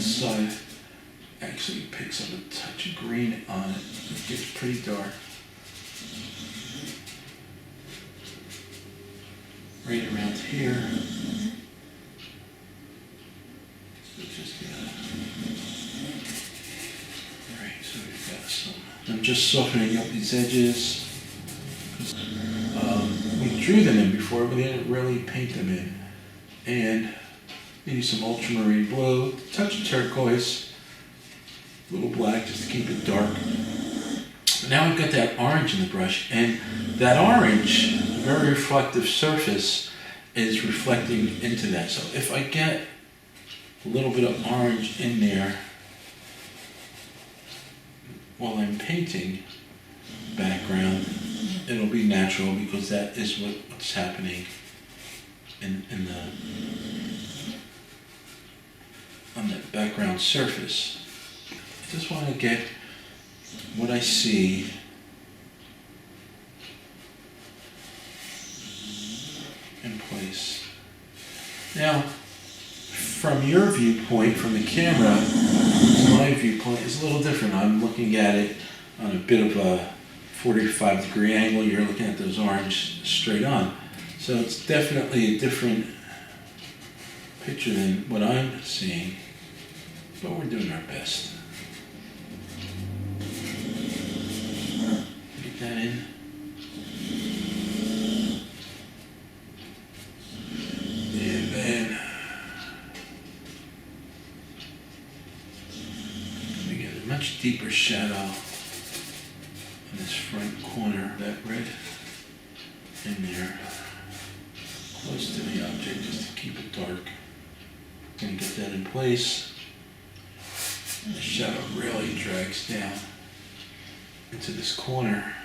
this side actually picks up a touch of green on it. It gets pretty dark. Right around here. Alright, so we've got some. I'm just softening up these edges. We drew them in before, but we didn't really paint them in. And maybe some ultramarine blue, a touch of turquoise, a little black just to keep it dark. Now I've got that orange in the brush, and that orange, very reflective surface, is reflecting into that. So if I get a little bit of orange in there while I'm painting background, it'll be natural because that is what's happening in the on that background surface. I just want to get what I see in place. Now, from your viewpoint, from the camera, my viewpoint is a little different. I'm looking at it on a bit of a 45-degree angle. You're looking at those orange straight on. So it's definitely a different picture than what I'm seeing, but we're doing our best. Get that in. And then we get a much deeper shadow in this front corner, that red in there, close to the object just to keep it dark. Gonna get that in place. The shadow really drags down into this corner.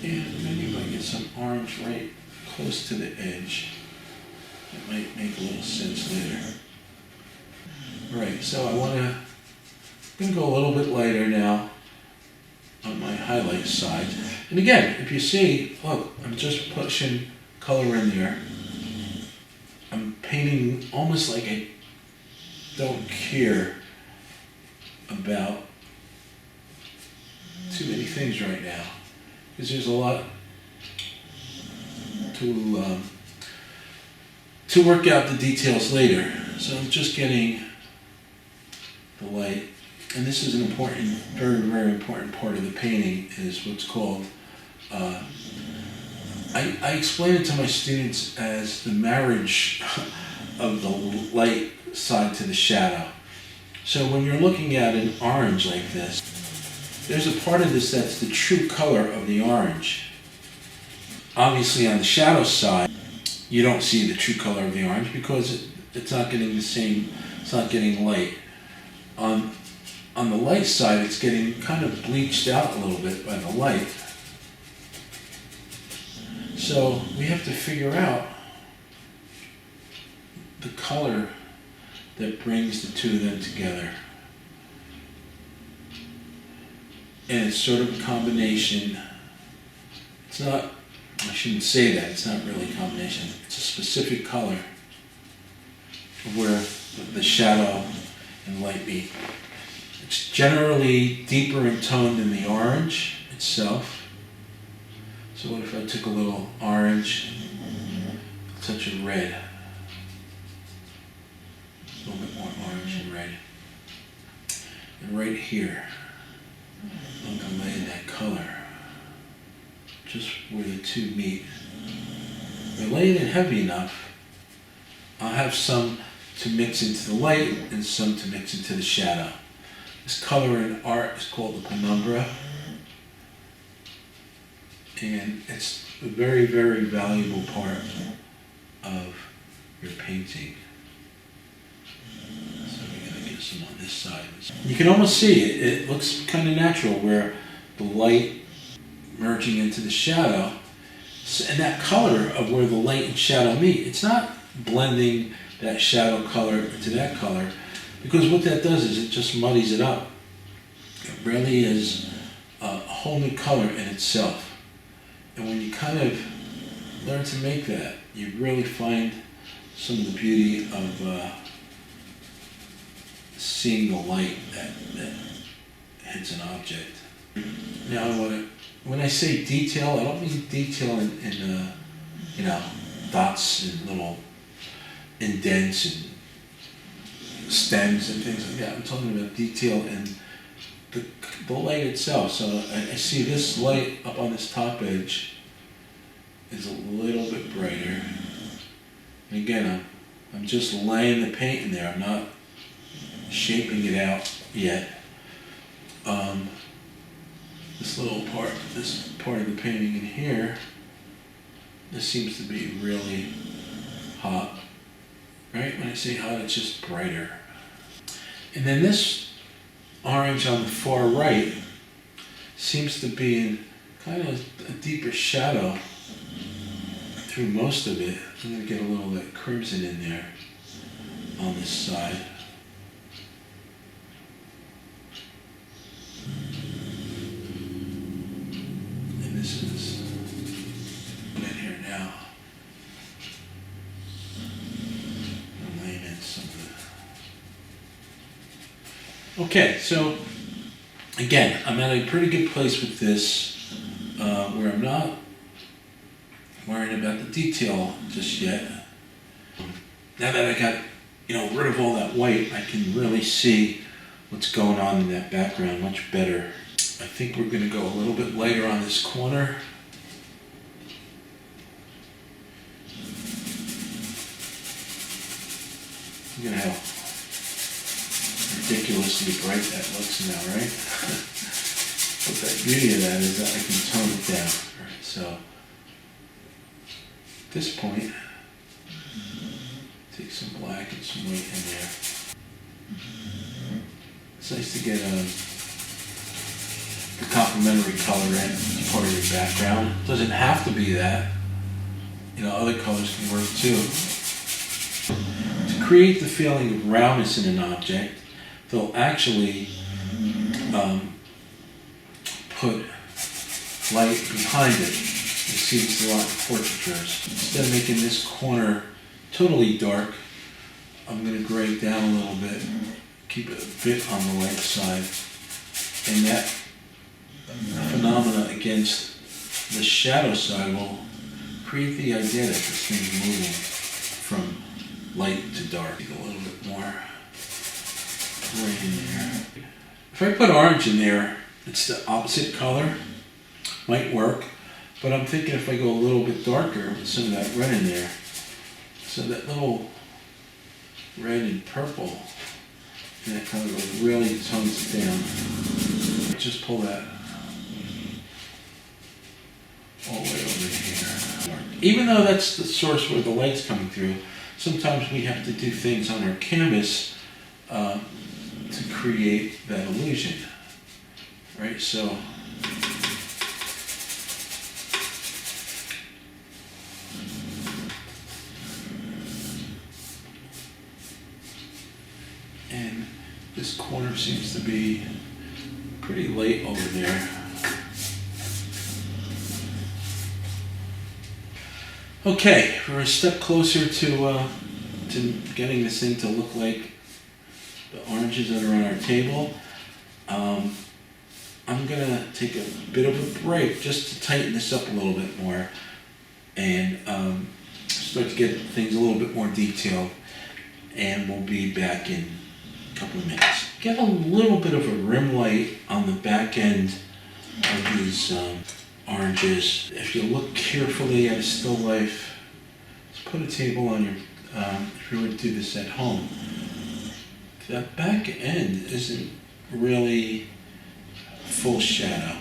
And maybe if I get some orange right close to the edge, it might make a little sense later. Alright, so I'm gonna go a little bit lighter now on my highlight side. And again, if you see, look, I'm just pushing color in there. I'm painting almost like I don't care about too many things right now, because there's a lot to work out the details later. So I'm just getting the light. And this is an important, very, very important part of the painting, is what's called, I explain it to my students as the marriage of the light side to the shadow. So when you're looking at an orange like this, there's a part of this that's the true color of the orange. Obviously on the shadow side, you don't see the true color of the orange because it's not getting the same, it's not getting light. On the light side, it's getting kind of bleached out a little bit by the light. So we have to figure out the color that brings the two of them together. And it's sort of a combination. It's not, I shouldn't say that, it's not really a combination. It's a specific color of where the shadow and light meet. It's generally deeper in tone than the orange itself. So what if I took a little orange, a touch of red, a little bit more orange and red. And right here, I'm going to lay that color just where the two meet. If I lay it in heavy enough, I'll have some to mix into the light and some to mix into the shadow. This color in art is called the penumbra, and it's a very, very valuable part of your painting. So we're going to get some on this side. You can almost see it. It looks kind of natural where the light merging into the shadow, and that color of where the light and shadow meet. It's not blending that shadow color into that color, because what that does is it just muddies it up. It really is a whole new color in itself. And when you kind of learn to make that, you really find some of the beauty of seeing the light that hits an object. Now, when I say detail, I don't mean detail in dots and little indents and stems and things like that. I'm talking about detail in the light itself. So I see this light up on this top edge is a little bit brighter. And again, I'm just laying the paint in there. I'm not shaping it out yet. This part of the painting in here, this seems to be really hot. Right? When I say hot, it's just brighter. And then this orange on the far right seems to be in kind of a deeper shadow through most of it. I'm going to get a little of that crimson in there on this side. And this is in here now. I'm laying in some of the... Okay, so again, I'm at a pretty good place with this, where I'm not worrying about the detail just yet. Now that I got, rid of all that white, I can really see what's going on in that background much better. I think we're going to go a little bit lighter on this corner. Look at how ridiculously bright that looks now, right? But the beauty of that is that I can tone it down. Right? So at this point, take some black and some white in there. It's nice to get the complementary color in as part of your background. It doesn't have to be that. Other colors can work too. To create the feeling of roundness in an object, they'll actually put light behind it. You see this a lot in portraitures. Instead of making this corner totally dark, I'm going to gray it down a little bit, keep it a bit on the light side, and that phenomena against the shadow side will create the idea that this thing is moving from light to dark. A little bit more gray in there. If I put orange in there, it's the opposite color. Might work, but I'm thinking if I go a little bit darker with some of that red in there, so that little red and purple, and that kind of really tones it down. Just pull that all the way over here. Even though that's the source where the light's coming through, sometimes we have to do things on our canvas to create that illusion, right? So and this corner seems to be pretty light over there. Okay, we're a step closer to getting this thing to look like the oranges that are on our table. I'm gonna take a bit of a break just to tighten this up a little bit more and start to get things a little bit more detailed, and we'll be back in a couple of minutes. Get a little bit of a rim light on the back end of these oranges. If you look carefully at a still life, let's put a table on your, if you were to do this at home, that back end isn't really full shadow.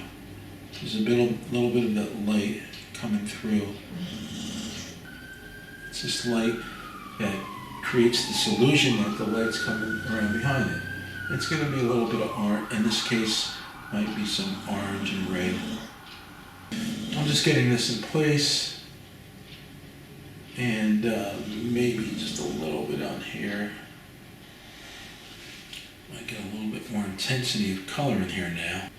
There's a little bit of that light coming through. It's this light that creates this illusion that the light's coming around behind it. It's going to be a little bit of orange. In this case, might be some orange and red. I'm just getting this in place, and maybe just a little bit on here. Might get a little bit more intensity of color in here now.